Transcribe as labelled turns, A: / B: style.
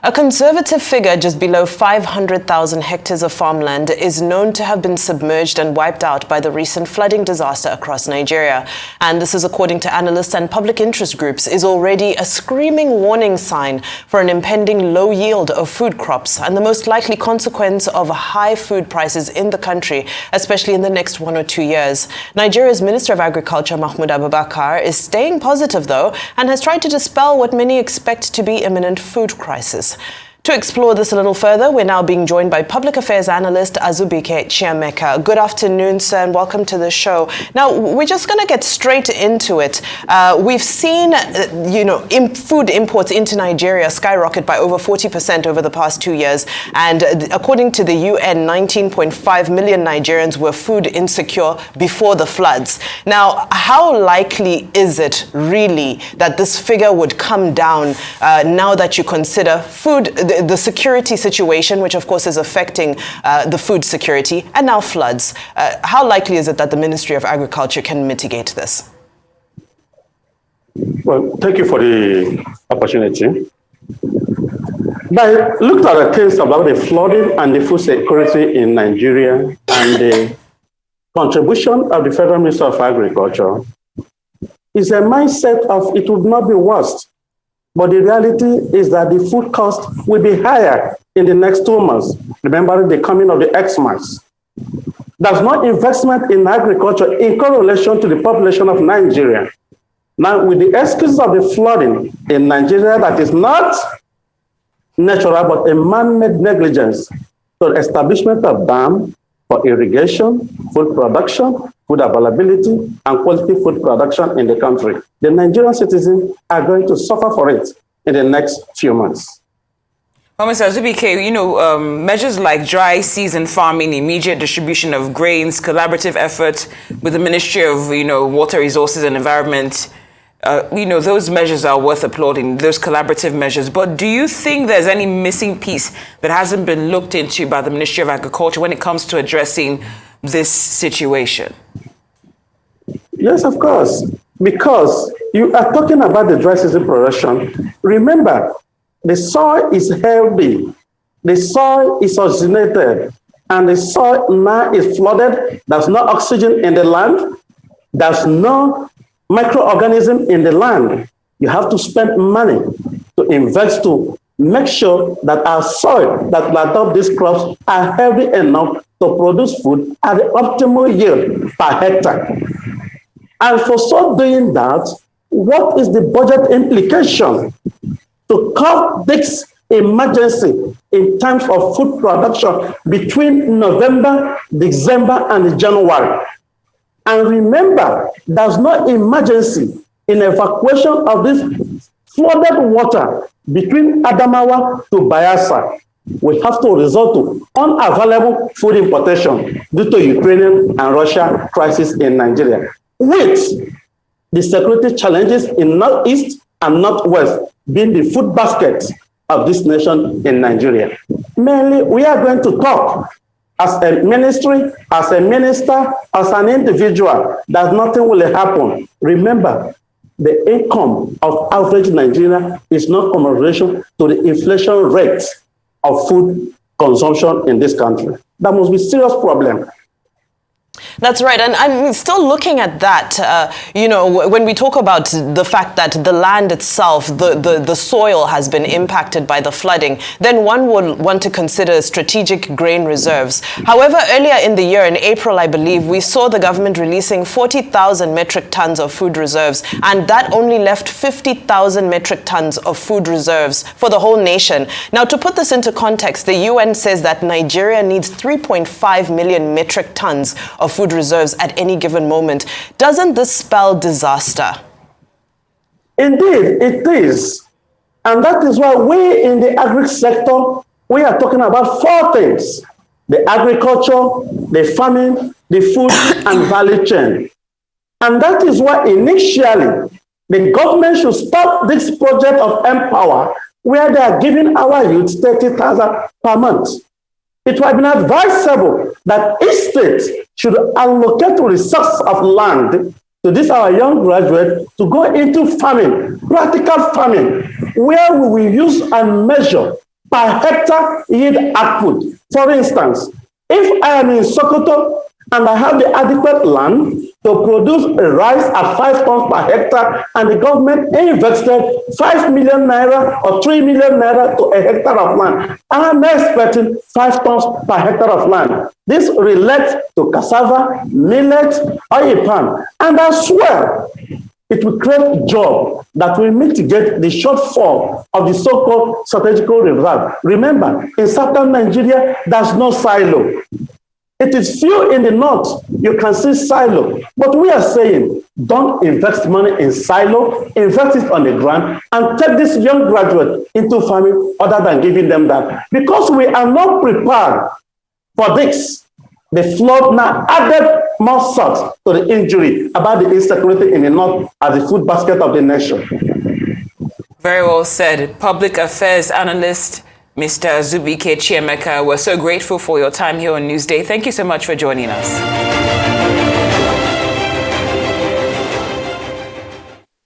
A: A conservative figure just below 500,000 hectares of farmland is known to have been submerged and wiped out by the recent flooding disaster across Nigeria. And this is, according to analysts and public interest groups, is already a screaming warning sign for an impending low yield of food crops and the most likely consequence of high food prices in the country, especially in the next 1 or 2 years. Nigeria's Minister of Agriculture, Mahmoud Abubakar, is staying positive, though, and has tried to dispel what many expect to be imminent food crisis. To explore this a little further, we're now being joined by public affairs analyst Azubike Chiemeka. Good afternoon, sir, and welcome to the show. Now, we're just going to get straight into it. We've seen, food imports into Nigeria skyrocket by over 40% over the past 2 years. And according to the UN, 19.5 million Nigerians were food insecure before the floods. Now, how likely is it really that this figure would come down now that you consider the security situation, which of course is affecting the food security, and now floods? How likely is it that the Ministry of Agriculture can mitigate this?
B: Well, thank you for the opportunity. But looked at the case about the flooding and the food security in Nigeria and the contribution of the Federal Minister of Agriculture, is a mindset of it would not be worst. But the reality is that the food cost will be higher in the next 2 months, remembering the coming of the Xmas. There's no investment in agriculture in correlation to the population of Nigeria. Now, with the excuse of the flooding in Nigeria, that is not natural, but a man-made negligence, so the establishment of dam for irrigation, food production, food availability, and quality food production in the country. The Nigerian citizens are going to suffer for it in the next few months.
C: Well, Mr. Azubike, measures like dry season farming, immediate distribution of grains, collaborative efforts with the Ministry of, Water Resources and Environment, those measures are worth applauding, those collaborative measures. But do you think there's any missing piece that hasn't been looked into by the Ministry of Agriculture when it comes to addressing this situation?
B: Yes, of course, because you are talking about the dry season production. Remember, the soil is healthy, the soil is oxygenated, and the soil now is flooded. There's no oxygen in the land. There's no microorganism in the land. You have to spend money to invest to make sure that our soil that will adopt these crops are healthy enough to produce food at the optimal yield per hectare. And for so doing that, what is the budget implication to cover this emergency in terms of food production between November, December, and January? And remember, there's no emergency in evacuation of this flooded water between Adamawa to Bayelsa. We have to resort to unavailable food importation due to Ukrainian and Russia crisis in Nigeria, with the security challenges in Northeast and Northwest being the food basket of this nation in Nigeria. Mainly, we are going to talk as a ministry, as a minister, as an individual, that nothing will happen. Remember, the income of average Nigeria is not commensurate to the inflation rate of food consumption in this country. That must be a serious problem.
A: That's right. And I'm still looking at that, when we talk about the fact that the land itself, the soil has been impacted by the flooding, then one would want to consider strategic grain reserves. However, earlier in the year, in April, I believe, we saw the government releasing 40,000 metric tons of food reserves, and that only left 50,000 metric tons of food reserves for the whole nation. Now, to put this into context, the UN says that Nigeria needs 3.5 million metric tons of food reserves at any given moment. Doesn't this spell disaster?
B: Indeed, it is. And that is why we in the agri sector, we are talking about 4 things: the agriculture, the farming, the food, and value chain. And that is why initially the government should start this project of Empower, where they are giving our youth 30,000 per month. It would have been advisable that each state should allocate resources of land to this our young graduate to go into farming, practical farming, where we will use and measure per hectare yield output. For instance, if I am in Sokoto and I have the adequate land to produce rice at 5 tons per hectare, and the government invested 5 million naira or 3 million naira to a hectare of land, I am expecting 5 tons per hectare of land. This relates to cassava, millet, oil palm, and I swear it will create jobs that will mitigate the shortfall of the so-called strategical reserve. Remember, in southern Nigeria, there's no silo. It is few in the north, you can see silo. But we are saying, don't invest money in silo, invest it on the ground, and take this young graduate into farming other than giving them that. Because we are not prepared for this. The flood now added more salt to the injury about the insecurity in the north as the food basket of the nation.
C: Very well said. Public affairs analyst, Mr. Azubike Chiemeka, we're so grateful for your time here on Newsday. Thank you so much for joining us.